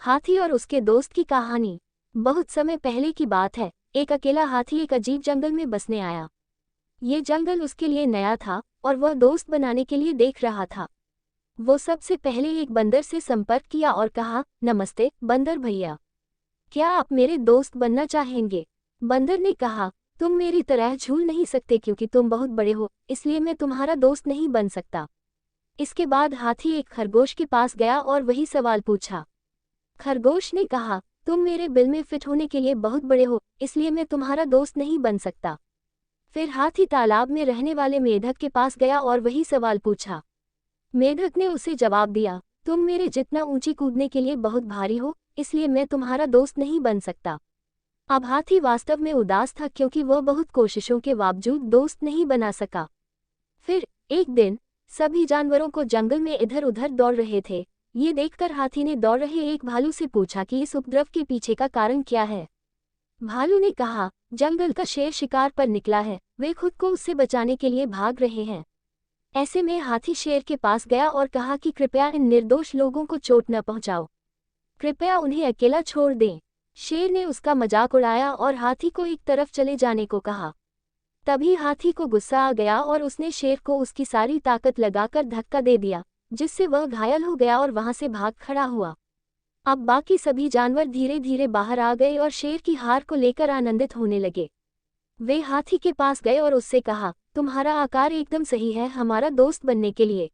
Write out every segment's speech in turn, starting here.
हाथी और उसके दोस्त की कहानी। बहुत समय पहले की बात है। एक अकेला हाथी एक अजीब जंगल में बसने आया। ये जंगल उसके लिए नया था और वह दोस्त बनाने के लिए देख रहा था। वो सबसे पहले एक बंदर से संपर्क किया और कहा, नमस्ते बंदर भैया, क्या आप मेरे दोस्त बनना चाहेंगे? बंदर ने कहा, तुम मेरी तरह झूल नहीं सकते क्योंकि तुम बहुत बड़े हो, इसलिए मैं तुम्हारा दोस्त नहीं बन सकता। इसके बाद हाथी एक खरगोश के पास गया और वही सवाल पूछा। खरगोश ने कहा, तुम मेरे बिल में फिट होने के लिए बहुत बड़े हो, इसलिए मैं तुम्हारा दोस्त नहीं बन सकता। फिर हाथी तालाब में रहने वाले मेढक के पास गया और वही सवाल पूछा। मेढक ने उसे जवाब दिया, तुम मेरे जितना ऊंची कूदने के लिए बहुत भारी हो, इसलिए मैं तुम्हारा दोस्त नहीं बन सकता। अब हाथी वास्तव में उदास था क्योंकि वह बहुत कोशिशों के बावजूद दोस्त नहीं बना सका। फिर एक दिन सभी जानवरों को जंगल में इधर उधर दौड़ रहे थे। ये देखकर हाथी ने दौड़ रहे एक भालू से पूछा कि इस उपद्रव के पीछे का कारण क्या है। भालू ने कहा, जंगल का शेर शिकार पर निकला है, वे खुद को उससे बचाने के लिए भाग रहे हैं। ऐसे में हाथी शेर के पास गया और कहा कि कृपया इन निर्दोष लोगों को चोट न पहुंचाओ, कृपया उन्हें अकेला छोड़ दें। शेर ने उसका मजाक उड़ाया और हाथी को एक तरफ चले जाने को कहा। तभी हाथी को गुस्सा आ गया और उसने शेर को उसकी सारी ताकत लगाकर धक्का दे दिया, जिससे वह घायल हो गया और वहां से भाग खड़ा हुआ। अब बाकी सभी जानवर धीरे धीरे बाहर आ गए और शेर की हार को लेकर आनंदित होने लगे। वे हाथी के पास गए और उससे कहा, तुम्हारा आकार एकदम सही है हमारा दोस्त बनने के लिए।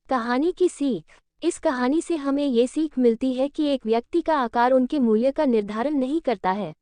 कहानी की सीख। इस कहानी से हमें ये सीख मिलती है कि एक व्यक्ति का आकार उनके मूल्य का निर्धारण नहीं करता है।